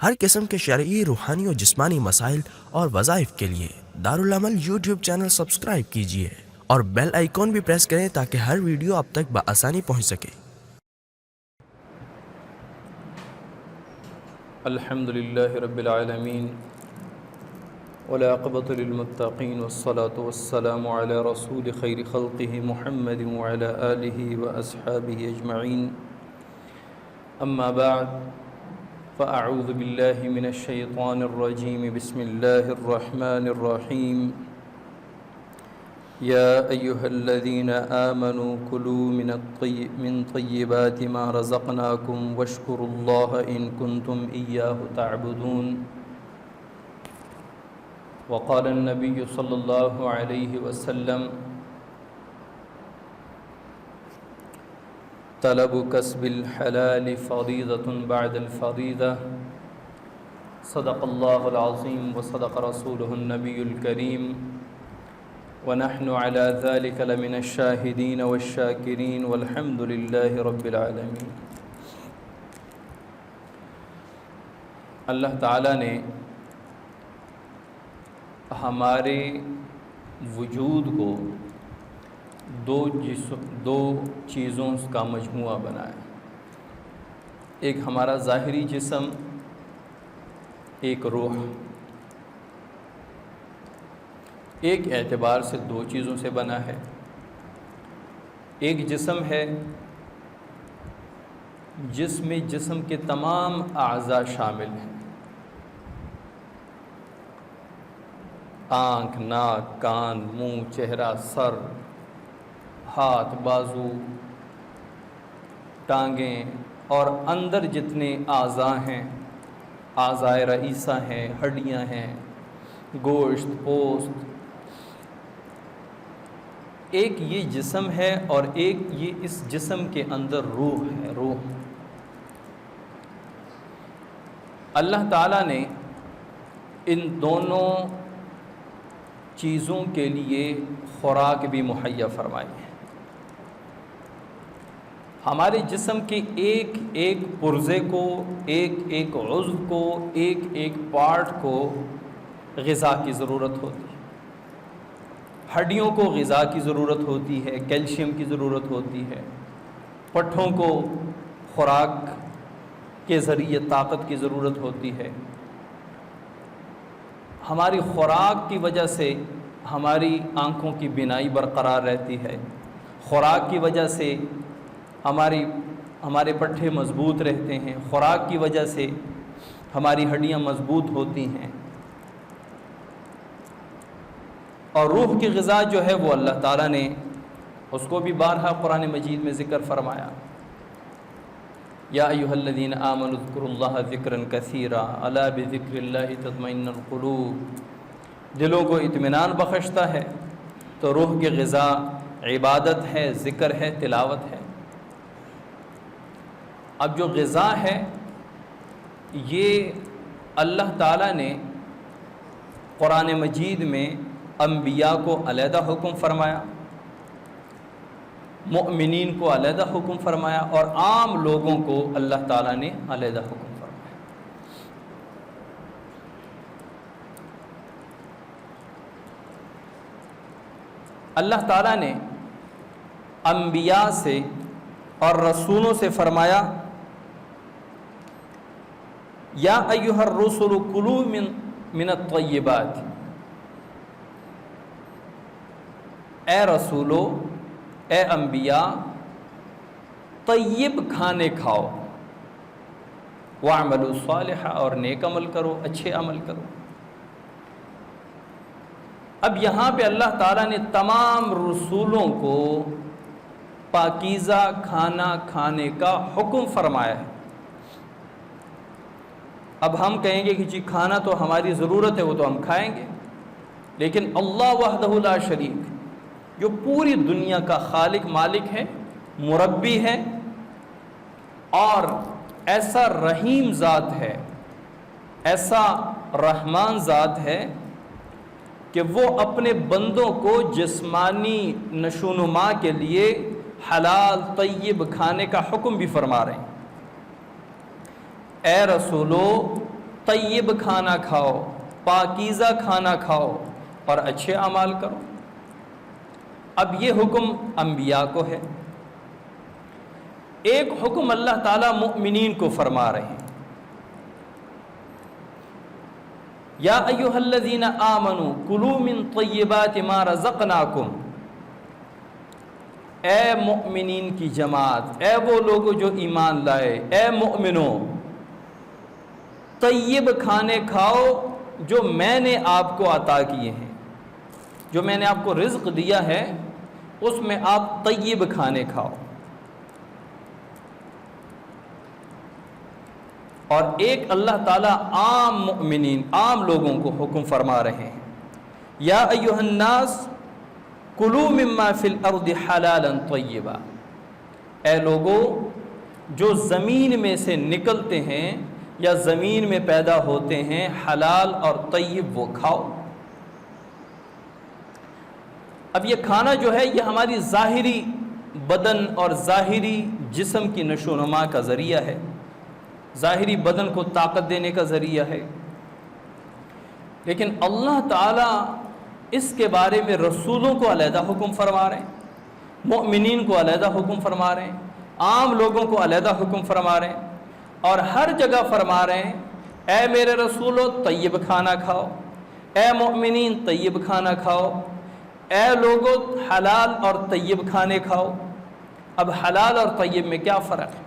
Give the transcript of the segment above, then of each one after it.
ہر قسم کے شرعی، روحانی اور جسمانی مسائل اور وظائف کے لیے دارالعمل یوٹیوب چینل سبسکرائب کیجیے اور بیل آئیکن بھی پریس کریں تاکہ ہر ویڈیو آپ تک بآسانی پہنچ سکے۔ الحمد للہ رب العالمین والعاقبۃ للمتقین والصلاة والسلام علی رسول خیر خلقہ محمد وعلی آلہ واصحابہ اجمعین، اما بعد فاعوذ باللہ من الشیطان الرجیم، بسم اللہ الرحمن الرحیم۔ یا ایہا الذین آمنوا کلوا من طیبات ما رزقناکم واشکروا اللہ ان کنتم ایاہ تعبدون۔ وقال النبی صلی اللہ علیہ وسلم: طلب کسب الحلال فریضۃ بعد الفریضہ۔ صدق اللہ العظیم وصدق رسولہ النبی الکریم، ونحن على ذلك لمن الشاہدین والشاکرین والحمد للہ رب العالمین۔ اللہ تعالیٰ نے ہمارے وجود کو دو چیزوں کا مجموعہ بنایا، ایک ہمارا ظاہری جسم، ایک روح۔ ایک اعتبار سے دو چیزوں سے بنا ہے۔ ایک جسم ہے جس میں جسم کے تمام اعضاء شامل ہیں، آنکھ، ناک، کان، منہ، چہرہ، سر، ہاتھ، بازو، ٹانگیں اور اندر جتنے اعضاء ہیں، اعضاء رئیسہ ہیں، ہڈیاں ہیں، گوشت، پوست۔ ایک یہ جسم ہے اور ایک یہ اس جسم کے اندر روح ہے۔ روح اللہ تعالیٰ نے ان دونوں چیزوں کے لیے خوراک بھی مہیا فرمائی ہے۔ ہمارے جسم کے ایک ایک پرزے کو، ایک ایک عضو کو، ایک ایک پارٹ کو غذا کی ضرورت ہوتی ہے۔ ہڈیوں کو غذا کی ضرورت ہوتی ہے، کیلشیم کی ضرورت ہوتی ہے، پٹھوں کو خوراک کے ذریعے طاقت کی ضرورت ہوتی ہے۔ ہماری خوراک کی وجہ سے ہماری آنکھوں کی بینائی برقرار رہتی ہے، خوراک کی وجہ سے ہمارے پٹھے مضبوط رہتے ہیں، خوراک کی وجہ سے ہماری ہڈیاں مضبوط ہوتی ہیں۔ اور روح کی غذا جو ہے وہ اللہ تعالیٰ نے اس کو بھی بارہا قرآن مجید میں ذکر فرمایا۔ یا ایھا الذین آمنوا اذکروا اللہ ذکرا کثیرا الا بذکر اللہ تطمئن القلوب۔ دلوں کو اطمینان بخشتا ہے تو روح کی غذا عبادت ہے، ذکر ہے، تلاوت ہے۔ اب جو غذا ہے یہ اللہ تعالیٰ نے قرآن مجید میں انبیاء کو علیحدہ حکم فرمایا، مؤمنین کو علیحدہ حکم فرمایا، اور عام لوگوں کو اللہ تعالیٰ نے علیحدہ حکم فرمایا۔ اللہ تعالیٰ نے انبیاء سے اور رسولوں سے فرمایا: یا ایھا الرسل کلوا من الطیبات۔ اے رسولو، اے انبیاء، طیب کھانے کھاؤ، وَاعْمَلُوا صَالِحًا، اور نیک عمل کرو، اچھے عمل کرو۔ اب یہاں پہ اللہ تعالیٰ نے تمام رسولوں کو پاکیزہ کھانا کھانے کا حکم فرمایا ہے۔ اب ہم کہیں گے کہ جی کھانا تو ہماری ضرورت ہے، وہ تو ہم کھائیں گے، لیکن اللہ وحدہ لا شریک، جو پوری دنیا کا خالق مالک ہے، مربی ہے، اور ایسا رحیم ذات ہے، ایسا رحمان ذات ہے کہ وہ اپنے بندوں کو جسمانی نشو و نما کے لیے حلال طیب کھانے کا حکم بھی فرما رہے ہیں۔ اے رسولو، طیب کھانا کھاؤ، پاکیزہ کھانا کھاؤ اور اچھے اعمال کرو۔ اب یہ حکم انبیاء کو ہے، ایک حکم اللہ تعالیٰ مؤمنین کو فرما رہے ہیں، یا ایھا الذین آمنوا کلوا من طیبات ما رزقناکم، اے مؤمنین کی جماعت، اے وہ لوگ جو ایمان لائے، اے مؤمنوں، طیب کھانے کھاؤ جو میں نے آپ کو عطا کیے ہیں، جو میں نے آپ کو رزق دیا ہے اس میں آپ طیب کھانے کھاؤ۔ اور ایک اللہ تعالیٰ عام مؤمنین، عام لوگوں کو حکم فرما رہے ہیں، یا ایھا الناس کلوا مما فی الارض حلالا طیبا، اے لوگو جو زمین میں سے نکلتے ہیں یا زمین میں پیدا ہوتے ہیں، حلال اور طیب وہ کھاؤ۔ اب یہ کھانا جو ہے یہ ہماری ظاہری بدن اور ظاہری جسم کی نشو و نما کا ذریعہ ہے، ظاہری بدن کو طاقت دینے کا ذریعہ ہے، لیکن اللہ تعالیٰ اس کے بارے میں رسولوں کو علیحدہ حکم فرما رہے ہیں، مؤمنین کو علیحدہ حکم فرما رہے ہیں، عام لوگوں کو علیحدہ حکم فرما رہے ہیں، اور ہر جگہ فرما رہے ہیں اے میرے رسولو طیب کھانا کھاؤ، اے مؤمنین طیب کھانا کھاؤ، اے لوگو حلال اور طیب کھانے کھاؤ۔ اب حلال اور طیب میں کیا فرق ہے؟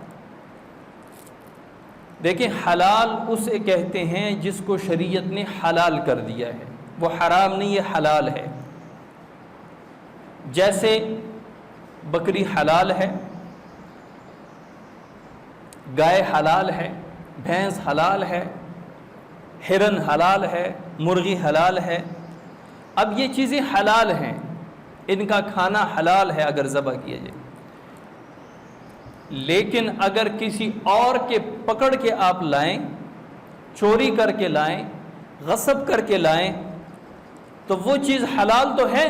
دیکھیں، حلال اسے کہتے ہیں جس کو شریعت نے حلال کر دیا ہے، وہ حرام نہیں، یہ حلال ہے۔ جیسے بکری حلال ہے، گائے حلال ہے، بھینس حلال ہے، ہرن حلال ہے، مرغی حلال ہے۔ اب یہ چیزیں حلال ہیں، ان کا کھانا حلال ہے اگر ذبح کیا جائے، لیکن اگر کسی اور کے پکڑ کے آپ لائیں، چوری کر کے لائیں، غصب کر کے لائیں، تو وہ چیز حلال تو ہے،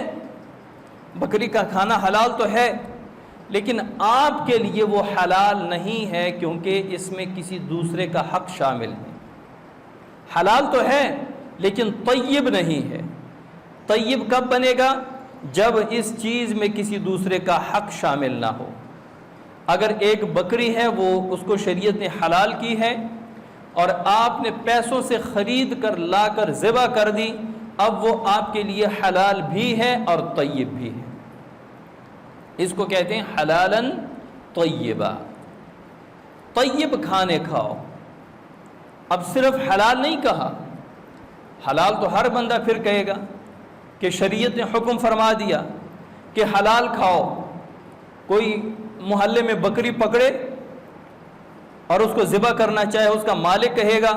بکری کا کھانا حلال تو ہے، لیکن آپ کے لیے وہ حلال نہیں ہے کیونکہ اس میں کسی دوسرے کا حق شامل ہے۔ حلال تو ہے لیکن طیب نہیں ہے۔ طیب کب بنے گا؟ جب اس چیز میں کسی دوسرے کا حق شامل نہ ہو۔ اگر ایک بکری ہے، وہ اس کو شریعت نے حلال کی ہے اور آپ نے پیسوں سے خرید کر لا کر ذبح کر دی، اب وہ آپ کے لیے حلال بھی ہے اور طیب بھی ہے۔ اس کو کہتے ہیں حلالاً طیبا، طیب کھانے کھاؤ۔ اب صرف حلال نہیں کہا، حلال تو ہر بندہ پھر کہے گا کہ شریعت نے حکم فرما دیا کہ حلال کھاؤ۔ کوئی محلے میں بکری پکڑے اور اس کو ذبح کرنا چاہے، اس کا مالک کہے گا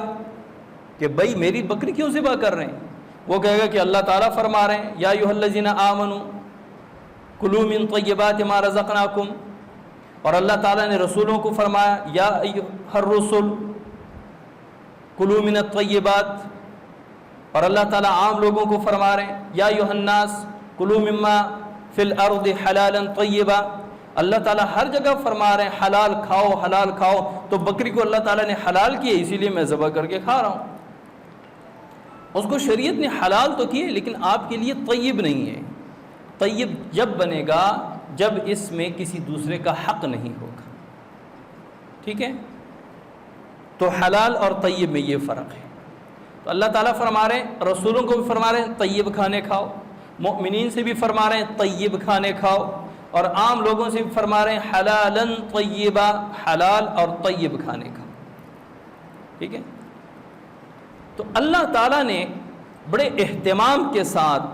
کہ بھائی میری بکری کیوں ذبح کر رہے ہیں؟ وہ کہے گا کہ اللہ تعالیٰ فرما رہے ہیں یا ایھا الذین آمنوا کلوا من طیبات ما رزقناکم، اور اللہ تعالیٰ نے رسولوں کو فرمایا یا ایھا الرسل کلوا من الطیبات، اور اللہ تعالیٰ عام لوگوں کو فرما رہے ہیں یا ایھا الناس کلوا مما فی الارض حلالا طیبا۔ اللہ تعالیٰ ہر جگہ فرما رہے ہیں حلال کھاؤ، حلال کھاؤ، تو بکری کو اللہ تعالیٰ نے حلال کی ہے، اسی لیے میں ذبح کر کے کھا رہا ہوں۔ اس کو شریعت نے حلال تو کی ہے لیکن آپ کے لیے طیب نہیں ہے۔ طیب جب بنے گا جب اس میں کسی دوسرے کا حق نہیں ہوگا، ٹھیک ہے؟ تو حلال اور طیب میں یہ فرق ہے۔ تو اللہ تعالیٰ فرما رہے ہیں، رسولوں کو بھی فرما رہے ہیں طیب کھانے کھاؤ، مؤمنین سے بھی فرما رہے ہیں طیب کھانے کھاؤ، اور عام لوگوں سے بھی فرما رہے ہیں حلالاً طیبا، حلال اور طیب کھانے کھاؤ، ٹھیک ہے؟ تو اللہ تعالیٰ نے بڑے اہتمام کے ساتھ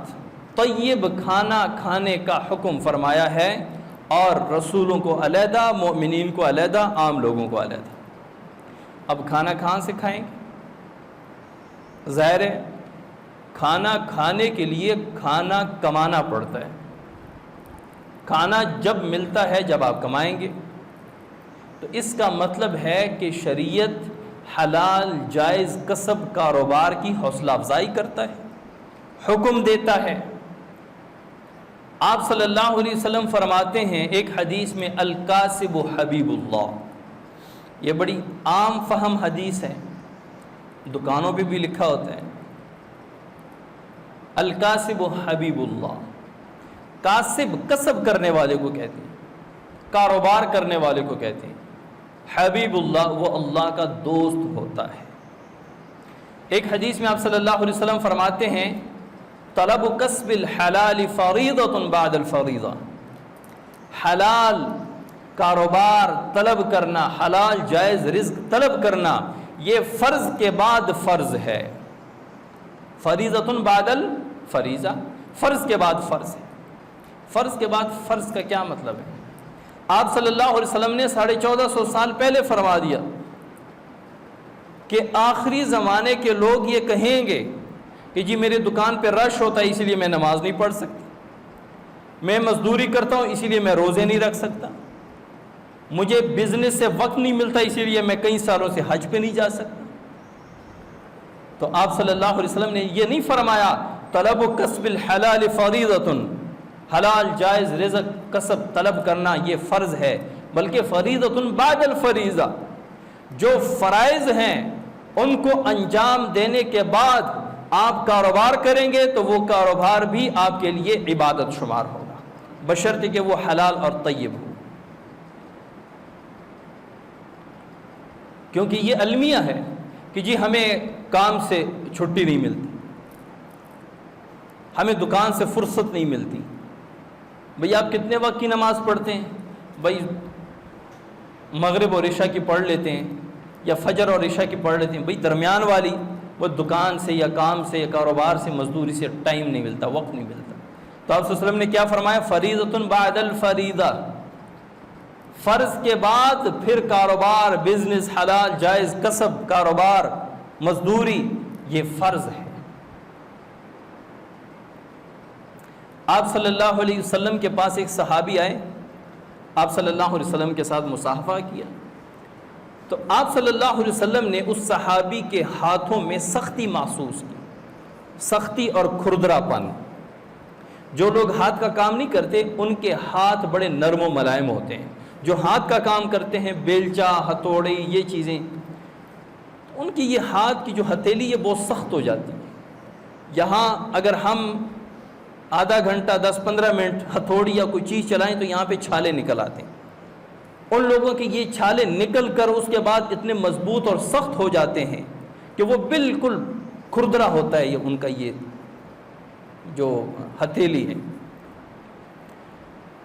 طیب کھانا کھانے کا حکم فرمایا ہے، اور رسولوں کو علیحدہ، مومنین کو علیحدہ، عام لوگوں کو علیحدہ۔ اب کھانا کہاں سے کھائیں گے؟ ظاہر ہے کھانا کھانے کے لیے کھانا کمانا پڑتا ہے۔ کھانا جب ملتا ہے جب آپ کمائیں گے، تو اس کا مطلب ہے کہ شریعت حلال جائز کسب کاروبار کی حوصلہ افزائی کرتا ہے، حکم دیتا ہے۔ آپ صلی اللہ علیہ وسلم فرماتے ہیں ایک حدیث میں الکاسب حبیب اللہ، یہ بڑی عام فہم حدیث ہے دکانوں پہ بھی لکھا ہوتا ہے الکاسب حبیب اللہ. کاسب کسب کرنے والے کو کہتے ہیں, کاروبار کرنے والے کو کہتے ہیں. حبیب اللہ وہ اللہ کا دوست ہوتا ہے. ایک حدیث میں آپ صلی اللہ علیہ وسلم فرماتے ہیں طلب کسب الحلال فریضۃ بعد الفریضہ. حلال کاروبار طلب کرنا, حلال جائز رزق طلب کرنا, یہ فرض کے بعد فرض ہے. فریضۃ بعد الفریضہ, فرض کے بعد فرض ہے. فرض کے بعد فرض کا کیا مطلب ہے؟ آپ صلی اللہ علیہ وسلم نے 1450 سال پہلے فرما دیا کہ آخری زمانے کے لوگ یہ کہیں گے کہ جی میرے دکان پہ رش ہوتا ہے اسی لیے میں نماز نہیں پڑھ سکتی, میں مزدوری کرتا ہوں اسی لیے میں روزے نہیں رکھ سکتا, مجھے بزنس سے وقت نہیں ملتا اسی لیے میں کئی سالوں سے حج پہ نہیں جا سکتا. تو آپ صلی اللہ علیہ وسلم نے یہ نہیں فرمایا طلب کسب الحلال فریضۃ, حلال جائز رزق کسب طلب کرنا یہ فرض ہے, بلکہ فریضۃ بعد الفریضہ, جو فرائض ہیں ان کو انجام دینے کے بعد آپ کاروبار کریں گے تو وہ کاروبار بھی آپ کے لیے عبادت شمار ہوگا, بشرطے کہ وہ حلال اور طیب ہو. کیونکہ یہ المیہ ہے کہ جی ہمیں کام سے چھٹی نہیں ملتی, ہمیں دکان سے فرصت نہیں ملتی. بھئی آپ کتنے وقت کی نماز پڑھتے ہیں؟ بھئی مغرب اور عشاء کی پڑھ لیتے ہیں, یا فجر اور عشاء کی پڑھ لیتے ہیں. بھئی درمیان والی وہ دکان سے یا کام سے یا کاروبار سے مزدوری سے ٹائم نہیں ملتا, وقت نہیں ملتا. تو آپ صلی اللہ علیہ وسلم نے کیا فرمایا؟ فریضۃ بعد الفریضہ, فرض کے بعد پھر کاروبار, بزنس, حلال جائز کسب, کاروبار, مزدوری, یہ فرض ہے. آپ صلی اللہ علیہ وسلم کے پاس ایک صحابی آئے, آپ صلی اللہ علیہ وسلم کے ساتھ مصافحہ کیا, تو آپ صلی اللہ علیہ وسلم نے اس صحابی کے ہاتھوں میں سختی محسوس کی, سختی اور کھردرا پن. جو لوگ ہاتھ کا کام نہیں کرتے ان کے ہاتھ بڑے نرم و ملائم ہوتے ہیں. جو ہاتھ کا کام کرتے ہیں, بیلچا, ہتھوڑی, یہ چیزیں, ان کی یہ ہاتھ کی جو ہتھیلی یہ بہت سخت ہو جاتی ہے. یہاں اگر ہم آدھا گھنٹہ 10-15 منٹ ہتھوڑی یا کوئی چیز چلائیں تو یہاں پہ چھالے نکل آتے ہیں. ان لوگوں کے یہ چھالے نکل کر اس کے بعد اتنے مضبوط اور سخت ہو جاتے ہیں کہ وہ بالکل کھردرا ہوتا ہے یہ ان کا یہ جو ہتھیلی ہے.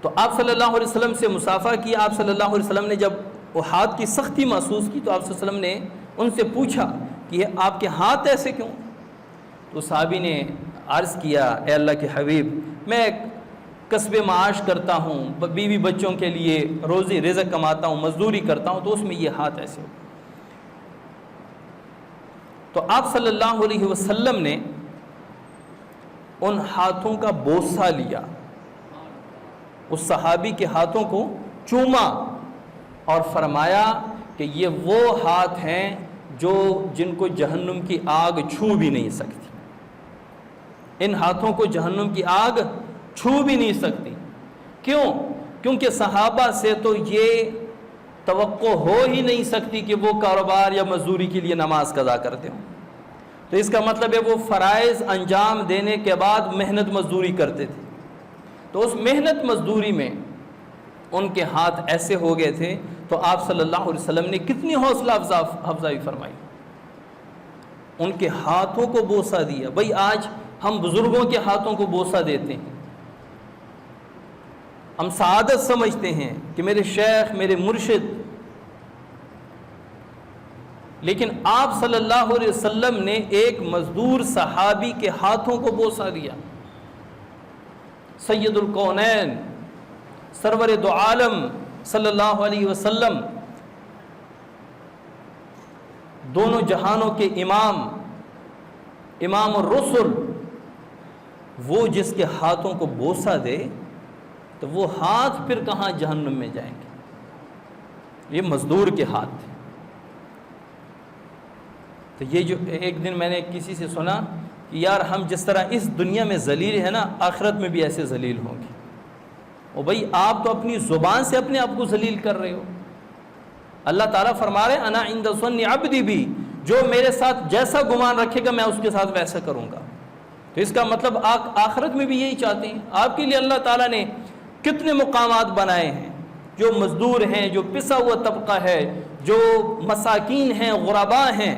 تو آپ صلی اللہ علیہ وسلم سے مصافحہ کیا. آپ صلی اللہ علیہ وسلم نے جب وہ ہاتھ کی سختی محسوس کی تو آپ صلی اللہ علیہ وسلم نے ان سے پوچھا کہ یہ آپ کے ہاتھ ایسے کیوں؟ تو صحابی نے عرض کیا اے اللہ کے حبیب, میں کسب معاش کرتا ہوں, بیوی بچوں کے لیے روزی رزق کماتا ہوں, مزدوری کرتا ہوں, تو اس میں یہ ہاتھ ایسے ہو. تو آپ صلی اللہ علیہ وسلم نے ان ہاتھوں کا بوسہ لیا, اس صحابی کے ہاتھوں کو چوما اور فرمایا کہ یہ وہ ہاتھ ہیں جن کو جہنم کی آگ چھو بھی نہیں سکتی. ان ہاتھوں کو جہنم کی آگ چھو بھی نہیں سکتی. کیوں؟ کیونکہ صحابہ سے تو یہ توقع ہو ہی نہیں سکتی کہ وہ کاروبار یا مزدوری کے لیے نماز قضا کرتے ہوں. تو اس کا مطلب ہے وہ فرائض انجام دینے کے بعد محنت مزدوری کرتے تھے. تو اس محنت مزدوری میں ان کے ہاتھ ایسے ہو گئے تھے. تو آپ صلی اللہ علیہ وسلم نے کتنی حوصلہ افزائی فرمائی, ان کے ہاتھوں کو بوسہ دیا. بھئی آج ہم بزرگوں کے ہاتھوں کو بوسہ دیتے ہیں, ہم سعادت سمجھتے ہیں کہ میرے شیخ, میرے مرشد, لیکن آپ صلی اللہ علیہ وسلم نے ایک مزدور صحابی کے ہاتھوں کو بوسہ دیا. سید الکونین سرور دو عالم صلی اللہ علیہ وسلم, دونوں جہانوں کے امام, امام الرسل, وہ جس کے ہاتھوں کو بوسہ دے تو وہ ہاتھ پھر کہاں جہنم میں جائیں گے. یہ مزدور کے ہاتھ تھے. تو یہ جو ایک دن میں نے کسی سے سنا کہ یار ہم جس طرح اس دنیا میں ذلیل ہیں نا, آخرت میں بھی ایسے ذلیل ہوں گے. اور بھئی آپ تو اپنی زبان سے اپنے آپ کو ذلیل کر رہے ہو. اللہ تعالیٰ فرما رہے انا عند ظن عبدی بھی, جو میرے ساتھ جیسا گمان رکھے گا میں اس کے ساتھ ویسا کروں گا۔ تو اس کا مطلب آخرت میں بھی یہی چاہتے ہیں۔ آپ کے لیے اللہ تعالیٰ نے کتنے مقامات بنائے ہیں، جو مزدور ہیں، جو پسا ہوا طبقہ ہے، جو مساکین ہیں، غرباء ہیں،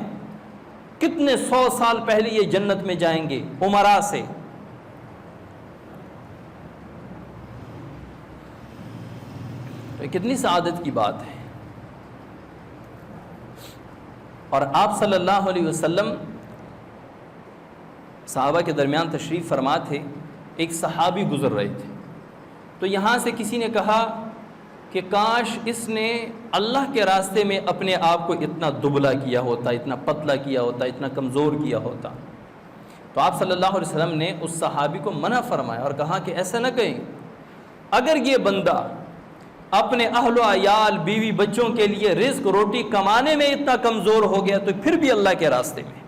کتنے 100 سال پہلے یہ جنت میں جائیں گے امراء سے۔ تو کتنی سعادت کی بات ہے۔ اور آپ صلی اللہ علیہ وسلم صحابہ کے درمیان تشریف فرما تھے، ایک صحابی گزر رہے تھے، تو یہاں سے کسی نے کہا کہ کاش اس نے اللہ کے راستے میں اپنے آپ کو اتنا دبلا کیا ہوتا، اتنا پتلا کیا ہوتا، اتنا کمزور کیا ہوتا۔ تو آپ صلی اللہ علیہ وسلم نے اس صحابی کو منع فرمایا اور کہا کہ ایسا نہ کہیں، اگر یہ بندہ اپنے اہل و عیال، بیوی بچوں کے لیے رزق روٹی کمانے میں اتنا کمزور ہو گیا تو پھر بھی اللہ کے راستے میں۔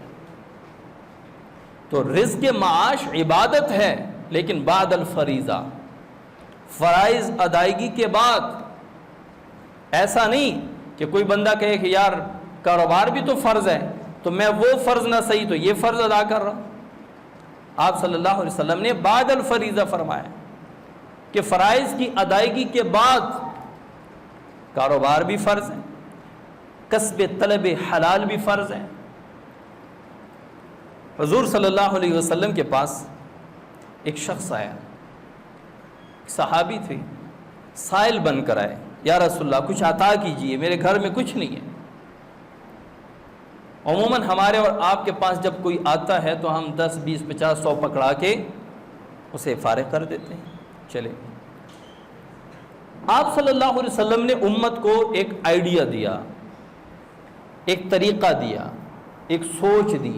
تو رزق معاش عبادت ہے، لیکن بعد الفریضہ، فرائض ادائیگی کے بعد۔ ایسا نہیں کہ کوئی بندہ کہے کہ یار کاروبار بھی تو فرض ہے، تو میں وہ فرض نہ صحیح تو یہ فرض ادا کر رہا ہوں۔ آپ صلی اللہ علیہ وسلم نے بعد الفریضہ فرمایا کہ فرائض کی ادائیگی کے بعد کاروبار بھی فرض ہے، کسب طلب حلال بھی فرض ہے۔ حضور صلی اللہ علیہ وسلم کے پاس ایک شخص آیا، صحابی تھے، سائل بن کر آئے، یا رسول اللہ کچھ عطا کیجئے، میرے گھر میں کچھ نہیں ہے۔ عموماً ہمارے اور آپ کے پاس جب کوئی آتا ہے تو ہم 10 20 50 100 پکڑا کے اسے فارغ کر دیتے ہیں، چلے۔ آپ صلی اللہ علیہ وسلم نے امت کو ایک آئیڈیا دیا، ایک طریقہ دیا، ایک سوچ دی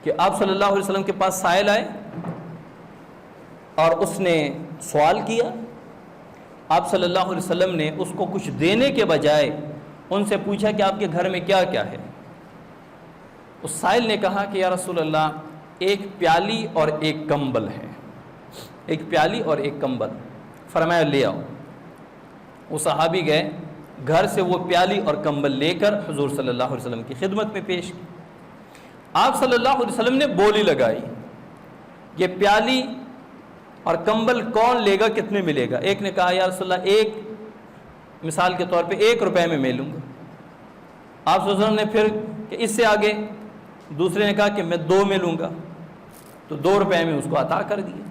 کہ آپ صلی اللہ علیہ وسلم کے پاس سائل آئے اور اس نے سوال کیا۔ آپ صلی اللہ علیہ وسلم نے اس کو کچھ دینے کے بجائے ان سے پوچھا کہ آپ کے گھر میں کیا کیا ہے۔ اس سائل نے کہا کہ یا رسول اللہ ایک پیالی اور ایک کمبل ہے، ایک پیالی اور ایک کمبل۔ فرمایا لے آؤ۔ وہ صحابی گئے، گھر سے وہ پیالی اور کمبل لے کر حضور صلی اللہ علیہ وسلم کی خدمت میں پیش کی۔ آپ صلی اللہ علیہ وسلم نے بولی لگائی، یہ پیالی اور کمبل کون لے گا، کتنے ملے گا؟ ایک نے کہا یا رسول اللہ ایک، مثال کے طور پہ 1 روپے میں لوں گا۔ آپ صلی اللہ علیہ وسلم نے پھر کہ اس سے آگے، دوسرے نے کہا کہ میں 2 میں لوں گا، تو 2 روپے میں اس کو عطا کر دیا۔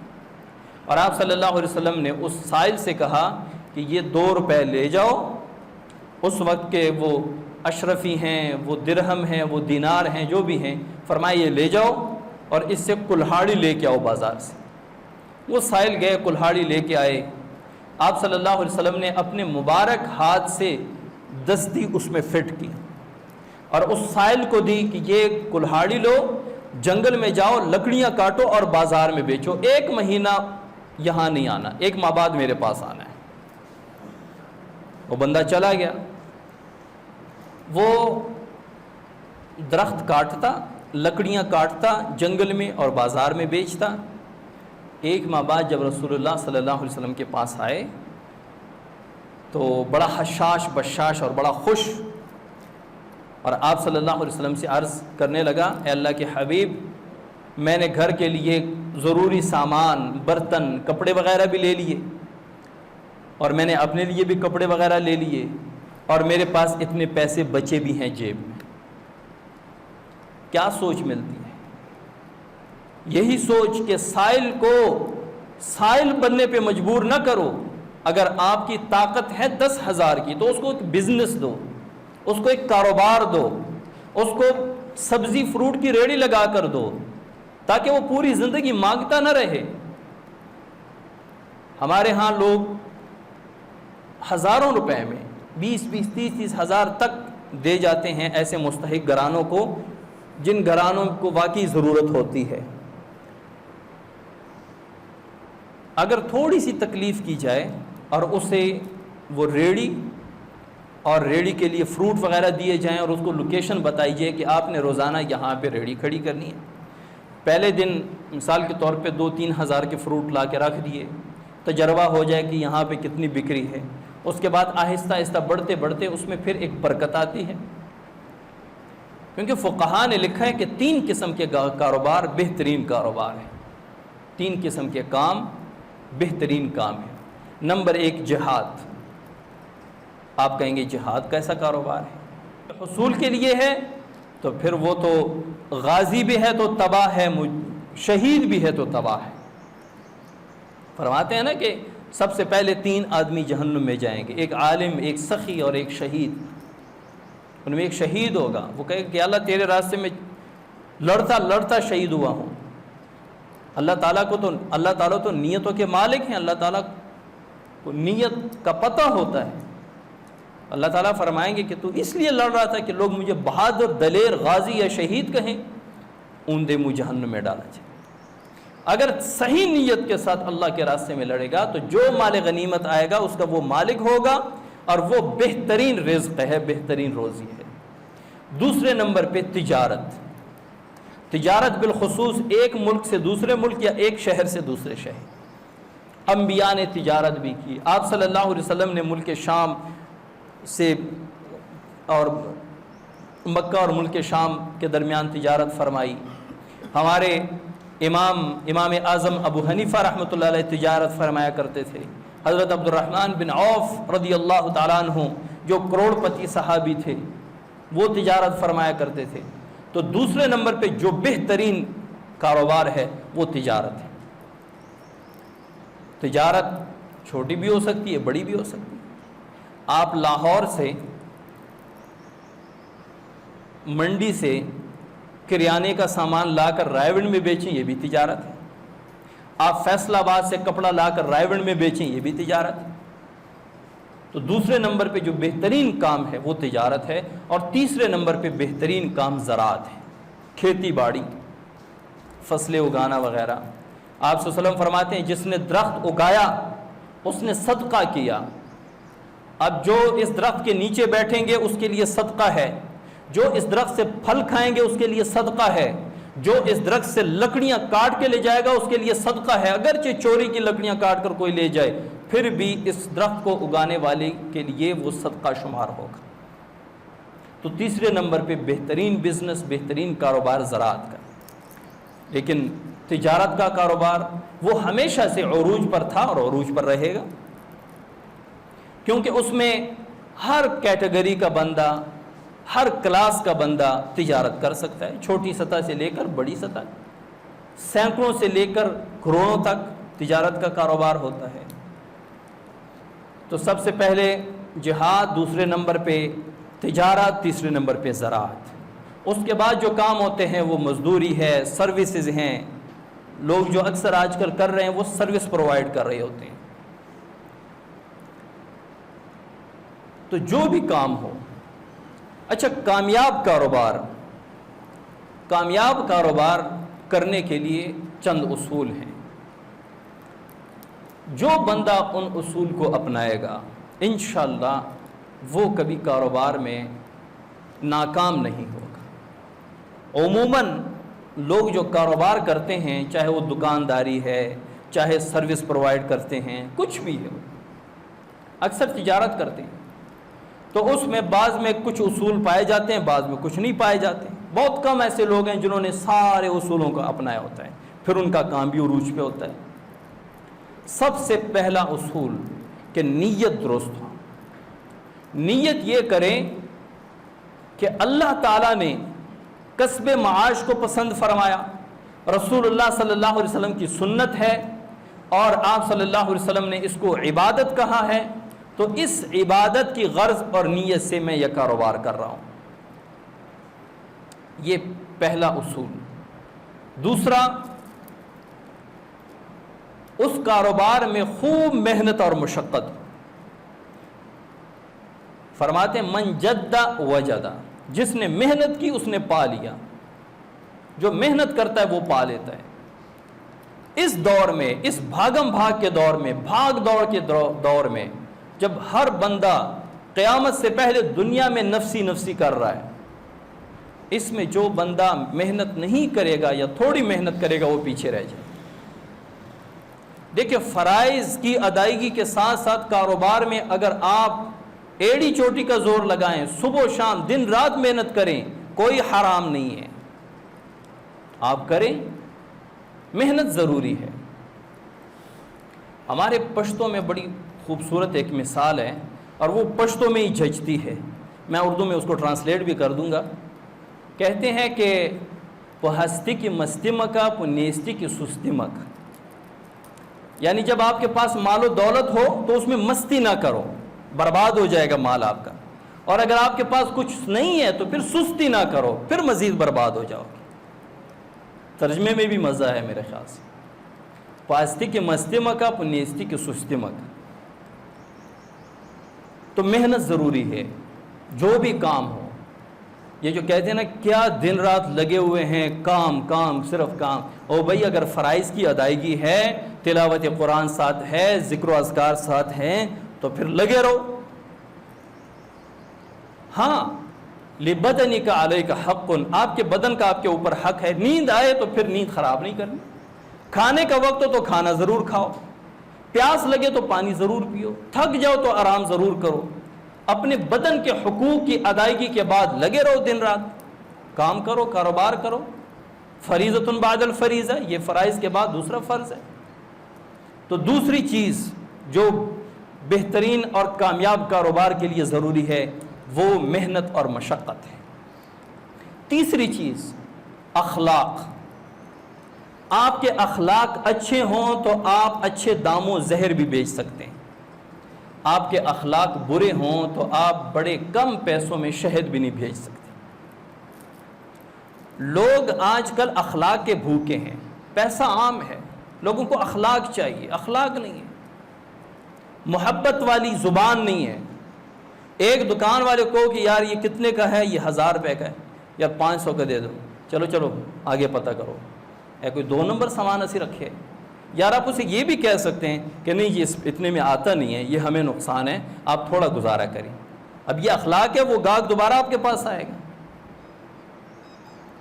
اور آپ صلی اللہ علیہ وسلم نے اس سائل سے کہا کہ یہ 2 روپے لے جاؤ، اس وقت کے وہ اشرفی ہیں، وہ درہم ہیں، وہ دینار ہیں، جو بھی ہیں، فرمایا یہ لے جاؤ اور اس سے کلہاڑی لے کے آؤ بازار سے۔ وہ سائل گئے، کلہاڑی لے کے آئے۔ آپ صلی اللہ علیہ وسلم نے اپنے مبارک ہاتھ سے دستی اس میں فٹ کی اور اس سائل کو دی کہ یہ کلہاڑی لو، جنگل میں جاؤ، لکڑیاں کاٹو اور بازار میں بیچو، 1 مہینہ یہاں نہیں آنا، 1 ماہ بعد میرے پاس آنا ہے۔ وہ بندہ چلا گیا، وہ درخت کاٹتا، لکڑیاں کاٹتا جنگل میں اور بازار میں بیچتا۔ 1 ماہ بعد جب رسول اللہ صلی اللہ علیہ وسلم کے پاس آئے تو بڑا حشاش بشاش اور بڑا خوش، اور آپ صلی اللہ علیہ وسلم سے عرض کرنے لگا، اے اللہ کے حبیب، میں نے گھر کے لیے ضروری سامان، برتن، کپڑے وغیرہ بھی لے لیے، اور میں نے اپنے لیے بھی کپڑے وغیرہ لے لیے، اور میرے پاس اتنے پیسے بچے بھی ہیں جیب میں۔ کیا سوچ ملتی ہے؟ یہی سوچ کہ سائل کو سائل بننے پہ مجبور نہ کرو۔ اگر آپ کی طاقت ہے 10,000 کی تو اس کو ایک بزنس دو، اس کو ایک کاروبار دو، اس کو سبزی فروٹ کی ریڑھی لگا کر دو، تاکہ وہ پوری زندگی مانگتا نہ رہے۔ ہمارے ہاں لوگ ہزاروں روپے میں 20-20 30-30 ہزار تک دے جاتے ہیں ایسے مستحق گھرانوں کو، جن گھرانوں کو واقعی ضرورت ہوتی ہے۔ اگر تھوڑی سی تکلیف کی جائے اور اسے وہ ریڑھی اور ریڑھی کے لیے فروٹ وغیرہ دیے جائیں اور اس کو لوکیشن بتائی جائے کہ آپ نے روزانہ یہاں پہ ریڑھی کھڑی کرنی ہے، پہلے دن مثال کے طور پہ 2-3 ہزار کے فروٹ لا کے رکھ دیے، تجربہ ہو جائے کہ یہاں پہ کتنی بکری ہے، اس کے بعد آہستہ آہستہ بڑھتے بڑھتے اس میں پھر ایک برکت آتی ہے۔ کیونکہ فقہا نے لکھا ہے کہ 3 قسم کے کاروبار بہترین کاروبار ہیں، 3 قسم کے کام بہترین کام ہیں۔ نمبر 1 جہاد۔ آپ کہیں گے جہاد کیسا کاروبار ہے؟ حصول کے لیے ہے تو پھر وہ تو غازی بھی ہے تو تباہ ہے، شہید بھی ہے تو تباہ ہے۔ فرماتے ہیں نا کہ سب سے پہلے 3 آدمی جہنم میں جائیں گے، ایک عالم، ایک سخی اور ایک شہید۔ ان میں ایک شہید ہوگا، وہ کہے کہ اللہ تیرے راستے میں لڑتا لڑتا شہید ہوا ہوں۔ اللہ تعالیٰ تو نیتوں کے مالک ہیں، اللہ تعالیٰ کو نیت کا پتہ ہوتا ہے۔ اللہ تعالیٰ فرمائیں گے کہ تو اس لیے لڑ رہا تھا کہ لوگ مجھے بہادر، دلیر، غازی یا شہید کہیں، اوندے منہ جہنم میں ڈالا جائے۔ اگر صحیح نیت کے ساتھ اللہ کے راستے میں لڑے گا تو جو مال غنیمت آئے گا اس کا وہ مالک ہوگا، اور وہ بہترین رزق ہے، بہترین روزی ہے۔ دوسرے نمبر پہ تجارت۔ تجارت بالخصوص ایک ملک سے دوسرے ملک یا ایک شہر سے دوسرے شہر۔ انبیاء نے تجارت بھی کی۔ آپ صلی اللہ علیہ وسلم نے ملک شام سے اور مکہ اور ملک شام کے درمیان تجارت فرمائی۔ ہمارے امام اعظم ابو حنیفہ رحمۃ اللہ علیہ تجارت فرمایا کرتے تھے۔ حضرت عبد الرحمن بن عوف رضی اللہ تعالیٰ عنہ جو کروڑ پتی صحابی تھے، وہ تجارت فرمایا کرتے تھے۔ تو دوسرے نمبر پہ جو بہترین کاروبار ہے وہ تجارت ہے۔ تجارت چھوٹی بھی ہو سکتی ہے، بڑی بھی ہو سکتی ہے۔ آپ لاہور سے، منڈی سے کریانے کا سامان لا کر رائے گنج میں بیچیں، یہ بھی تجارت ہے۔ آپ فیصل آباد سے کپڑا لا کر رائے گنج میں بیچیں، یہ بھی تجارت ہے۔ تو دوسرے نمبر پہ جو بہترین کام ہے وہ تجارت ہے، اور تیسرے نمبر پہ بہترین کام زراعت ہے، کھیتی باڑی، فصلیں اگانا وغیرہ۔ آپ صلی اللہ علیہ وسلم فرماتے ہیں جس نے درخت اگایا اس نے صدقہ کیا۔ اب جو اس درخت کے نیچے بیٹھیں گے اس کے لیے صدقہ ہے، جو اس درخت سے پھل کھائیں گے اس کے لیے صدقہ ہے، جو اس درخت سے لکڑیاں کاٹ کے لے جائے گا اس کے لیے صدقہ ہے، اگرچہ چوری کی لکڑیاں کاٹ کر کوئی لے جائے پھر بھی اس درخت کو اگانے والے کے لیے وہ صدقہ شمار ہوگا۔ تو تیسرے نمبر پہ بہترین بزنس، بہترین کاروبار زراعت کا۔ لیکن تجارت کا کاروبار وہ ہمیشہ سے عروج پر تھا اور عروج پر رہے گا، کیونکہ اس میں ہر کیٹیگری کا بندہ، ہر کلاس کا بندہ تجارت کر سکتا ہے، چھوٹی سطح سے لے کر بڑی سطح، سینکڑوں سے لے کر کروڑوں تک تجارت کا کاروبار ہوتا ہے۔ تو سب سے پہلے جہاد، دوسرے نمبر پہ تجارت، تیسرے نمبر پہ زراعت۔ اس کے بعد جو کام ہوتے ہیں وہ مزدوری ہے، سروسز ہیں۔ لوگ جو اکثر آج کل کر رہے ہیں وہ سروس پرووائڈ کر رہے ہوتے ہیں۔ تو جو بھی کام ہو، اچھا کامیاب کاروبار کرنے کے لیے چند اصول ہیں۔ جو بندہ ان اصول کو اپنائے گا انشاءاللہ وہ کبھی کاروبار میں ناکام نہیں ہوگا۔ عموماً لوگ جو کاروبار کرتے ہیں، چاہے وہ دکانداری ہے، چاہے سروس پرووائڈ کرتے ہیں، کچھ بھی ہے، اکثر تجارت کرتے ہیں، تو اس میں بعض میں کچھ اصول پائے جاتے ہیں، بعض میں کچھ نہیں پائے جاتے۔ بہت کم ایسے لوگ ہیں جنہوں نے سارے اصولوں کو اپنایا ہوتا ہے، پھر ان کا کام بھی عروج پہ ہوتا ہے۔ سب سے پہلا اصول کہ نیت درست ہو۔ نیت یہ کریں کہ اللہ تعالیٰ نے کسب معاش کو پسند فرمایا، رسول اللہ صلی اللہ علیہ وسلم کی سنت ہے، اور آپ صلی اللہ علیہ وسلم نے اس کو عبادت کہا ہے، تو اس عبادت کی غرض اور نیت سے میں یہ کاروبار کر رہا ہوں۔ یہ پہلا اصول۔ دوسرا، اس کاروبار میں خوب محنت اور مشقت۔ فرماتے ہیں من جد وجد، جس نے محنت کی اس نے پا لیا، جو محنت کرتا ہے وہ پا لیتا ہے۔ اس دور میں، اس بھاگم بھاگ کے دور میں، بھاگ دوڑ کے دور میں، جب ہر بندہ قیامت سے پہلے دنیا میں نفسی نفسی کر رہا ہے، اس میں جو بندہ محنت نہیں کرے گا یا تھوڑی محنت کرے گا وہ پیچھے رہ جائے۔ دیکھیں، فرائض کی ادائیگی کے ساتھ ساتھ کاروبار میں اگر آپ ایڑی چوٹی کا زور لگائیں، صبح و شام دن رات محنت کریں، کوئی حرام نہیں ہے، آپ کریں، محنت ضروری ہے۔ ہمارے پشتوں میں بڑی خوبصورت ایک مثال ہے، اور وہ پشتوں میں ہی جھجتی ہے، میں اردو میں اس کو ٹرانسلیٹ بھی کر دوں گا۔ کہتے ہیں کہ ہستی کی مستی مکا نیستی کی سستی مک، یعنی جب آپ کے پاس مال و دولت ہو تو اس میں مستی نہ کرو، برباد ہو جائے گا مال آپ کا، اور اگر آپ کے پاس کچھ نہیں ہے تو پھر سستی نہ کرو، پھر مزید برباد ہو جاؤ گے۔ ترجمے میں بھی مزہ ہے میرے خیال سے، پاستی کی مستی مکا نیستی کی سستی مک۔ تو محنت ضروری ہے، جو بھی کام ہو۔ یہ جو کہتے ہیں نا کیا دن رات لگے ہوئے ہیں، کام کام صرف کام، او بھائی اگر فرائض کی ادائیگی ہے، تلاوت قرآن ساتھ ہے، ذکر و اذکار ساتھ ہیں، تو پھر لگے رہو۔ ہاں، لِبَدَنِكَ عَلَيْكَ حَقٌ، آپ کے بدن کا آپ کے اوپر حق ہے۔ نیند آئے تو پھر نیند خراب نہیں کرنی، کھانے کا وقت ہو تو کھانا ضرور کھاؤ، پیاس لگے تو پانی ضرور پیو، تھک جاؤ تو آرام ضرور کرو۔ اپنے بدن کے حقوق کی ادائیگی کے بعد لگے رہو، دن رات کام کرو، کاروبار کرو۔ فریضۃ بعد الفریضہ، یہ فرائض کے بعد دوسرا فرض ہے۔ تو دوسری چیز جو بہترین اور کامیاب کاروبار کے لیے ضروری ہے وہ محنت اور مشقت ہے۔ تیسری چیز اخلاق، آپ کے اخلاق اچھے ہوں تو آپ اچھے داموں زہر بھی بیچ سکتے ہیں، آپ کے اخلاق برے ہوں تو آپ بڑے کم پیسوں میں شہد بھی نہیں بھیج سکتے۔ لوگ آج کل اخلاق کے بھوکے ہیں، پیسہ عام ہے، لوگوں کو اخلاق چاہیے، اخلاق نہیں ہے، محبت والی زبان نہیں ہے۔ ایک دکان والے کو کہ یار یہ کتنے کا ہے، یہ 1000 روپے کا ہے، یا 500 کا دے دو، چلو چلو آگے پتہ کرو، کوئی 2 نمبر سامان ایسی رکھے۔ یار آپ اسے یہ بھی کہہ سکتے ہیں کہ نہیں یہ اتنے میں آتا نہیں ہے، یہ ہمیں نقصان ہے، آپ تھوڑا گزارا کریں۔ اب یہ اخلاق ہے، وہ گاہک دوبارہ آپ کے پاس آئے گا۔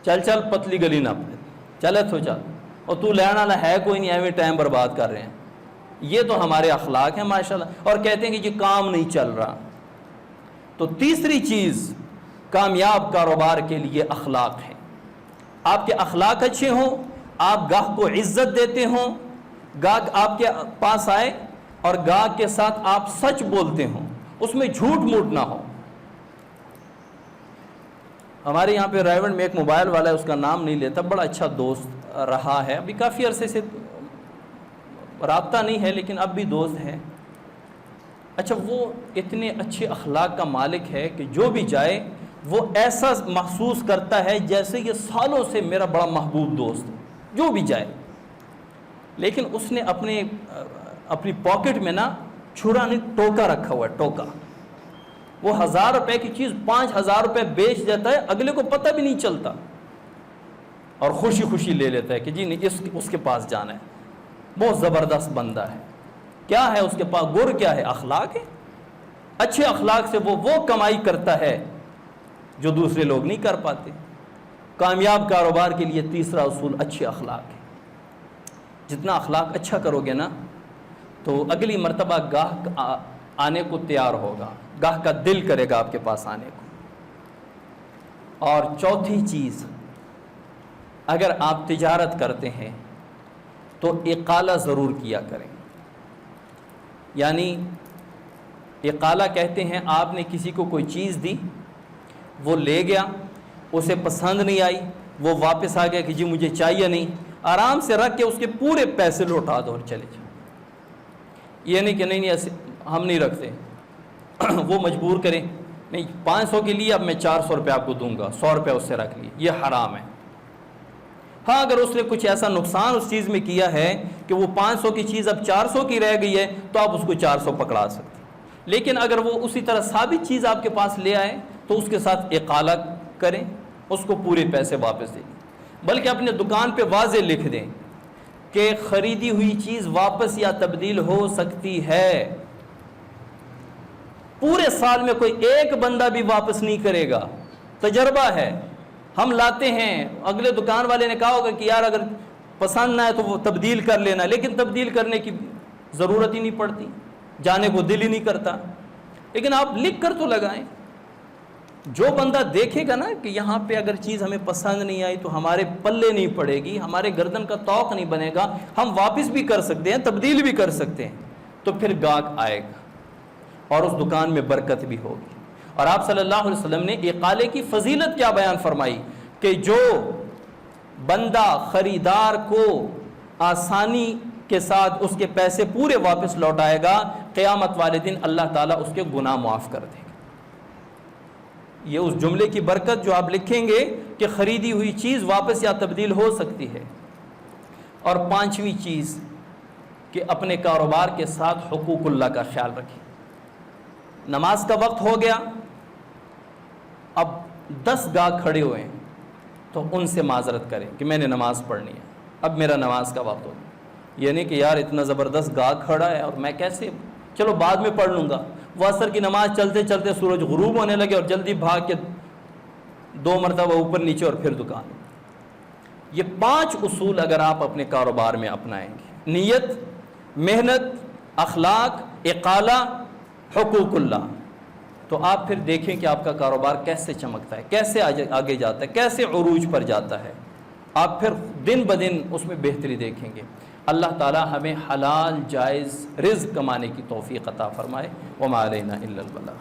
چل چل پتلی گلی نہ چلے تو چل، اور تو لینا والا ہے کوئی نہیں، ایویں ٹائم برباد کر رہے ہیں۔ یہ تو ہمارے اخلاق ہیں ماشاءاللہ، اور کہتے ہیں کہ یہ کام نہیں چل رہا۔ تو تیسری چیز کامیاب کاروبار کے لیے اخلاق ہے۔ آپ کے اخلاق اچھے ہوں، آپ گاہک کو عزت دیتے ہوں، گاہک آپ کے پاس آئے اور گاہک کے ساتھ آپ سچ بولتے ہوں، اس میں جھوٹ موٹ نہ ہو۔ ہمارے یہاں پہ رائیونڈ میں ایک موبائل والا ہے، اس کا نام نہیں لیتا، بڑا اچھا دوست رہا ہے، ابھی کافی عرصے سے رابطہ نہیں ہے لیکن اب بھی دوست ہے۔ اچھا، وہ اتنے اچھے اخلاق کا مالک ہے کہ جو بھی جائے وہ ایسا محسوس کرتا ہے جیسے یہ سالوں سے میرا بڑا محبوب دوست ہے، جو بھی جائے۔ لیکن اس نے اپنی پاکٹ میں نا چھرا نہیں ٹوکا رکھا ہوا ہے، ٹوکا۔ وہ 1000 روپے کی چیز 5000 روپے بیچ دیتا ہے، اگلے کو پتہ بھی نہیں چلتا، اور خوشی خوشی لے لیتا ہے کہ جی نہیں اس کے پاس جانا ہے۔ بہت زبردست بندہ ہے۔ کیا ہے اس کے پاس؟ گر کیا ہے؟ اخلاق ہے۔ اچھے اخلاق سے وہ کمائی کرتا ہے جو دوسرے لوگ نہیں کر پاتے۔ کامیاب کاروبار کے لیے تیسرا اصول اچھے اخلاق ہے۔ جتنا اخلاق اچھا کرو گے نا تو اگلی مرتبہ گاہک آنے کو تیار ہوگا، گاہک کا دل کرے گا آپ کے پاس آنے کو۔ اور چوتھی چیز، اگر آپ تجارت کرتے ہیں تو اقالہ ضرور کیا کریں۔ یعنی اقالہ کہتے ہیں آپ نے کسی کو کوئی چیز دی، وہ لے گیا، اسے پسند نہیں آئی، وہ واپس آ گیا کہ جی مجھے چاہیے نہیں، آرام سے رکھ کے اس کے پورے پیسے لوٹا دو اور چلے جاؤ۔ یہ نہیں کہ نہیں ایسے ہم نہیں رکھتے، وہ مجبور کریں، نہیں 500 کے لیے اب میں 400 روپے آپ کو دوں گا، 100 روپے اس سے رکھ لیے، یہ حرام ہے۔ ہاں اگر اس نے کچھ ایسا نقصان اس چیز میں کیا ہے کہ وہ 500 کی چیز اب 400 کی رہ گئی ہے تو آپ اس کو 400 پکڑا سکتے ہیں، لیکن اگر وہ اسی طرح ثابت چیز آپ کے پاس لے آئے تو اس کے ساتھ اقالہ کریں، اس کو پورے پیسے واپس دیں، بلکہ اپنے دکان پہ واضح لکھ دیں کہ خریدی ہوئی چیز واپس یا تبدیل ہو سکتی ہے۔ پورے سال میں کوئی ایک بندہ بھی واپس نہیں کرے گا، تجربہ ہے۔ ہم لاتے ہیں، اگلے دکان والے نے کہا ہوگا کہ یار اگر پسند نہ ہے تو وہ تبدیل کر لینا، لیکن تبدیل کرنے کی ضرورت ہی نہیں پڑتی، جانے کو دل ہی نہیں کرتا، لیکن آپ لکھ کر تو لگائیں۔ جو بندہ دیکھے گا نا کہ یہاں پہ اگر چیز ہمیں پسند نہیں آئی تو ہمارے پلے نہیں پڑے گی، ہمارے گردن کا طوق نہیں بنے گا، ہم واپس بھی کر سکتے ہیں، تبدیل بھی کر سکتے ہیں، تو پھر گاہک آئے گا اور اس دکان میں برکت بھی ہوگی۔ اور آپ صلی اللہ علیہ وسلم نے اقالے کی فضیلت کیا بیان فرمائی کہ جو بندہ خریدار کو آسانی کے ساتھ اس کے پیسے پورے واپس لوٹائے گا، قیامت والے دن اللہ تعالیٰ اس کے گناہ معاف کر دے گا۔ یہ اس جملے کی برکت جو آپ لکھیں گے کہ خریدی ہوئی چیز واپس یا تبدیل ہو سکتی ہے۔ اور پانچویں چیز کہ اپنے کاروبار کے ساتھ حقوق اللہ کا خیال رکھیں۔ نماز کا وقت ہو گیا، اب 10 گاہک کھڑے ہوئے ہیں تو ان سے معذرت کریں کہ میں نے نماز پڑھنی ہے، اب میرا نماز کا وقت ہوگا۔ یہ نہیں کہ یار اتنا زبردست گاہک کھڑا ہے اور میں کیسے، چلو بعد میں پڑھ لوں گا۔ وہ عصر کی نماز چلتے چلتے سورج غروب ہونے لگے اور جلدی بھاگ کے 2 مرتبہ اوپر نیچے اور پھر دکان۔ یہ 5 اصول اگر آپ اپنے کاروبار میں اپنائیں گے، نیت، محنت، اخلاق، اقالہ، حقوق اللہ، تو آپ پھر دیکھیں کہ آپ کا کاروبار کیسے چمکتا ہے، کیسے آگے جاتا ہے، کیسے عروج پر جاتا ہے۔ آپ پھر دن بدن اس میں بہتری دیکھیں گے۔ اللہ تعالی ہمیں حلال جائز رزق کمانے کی توفیق عطا فرمائے۔ وما علینا الا البلاغ۔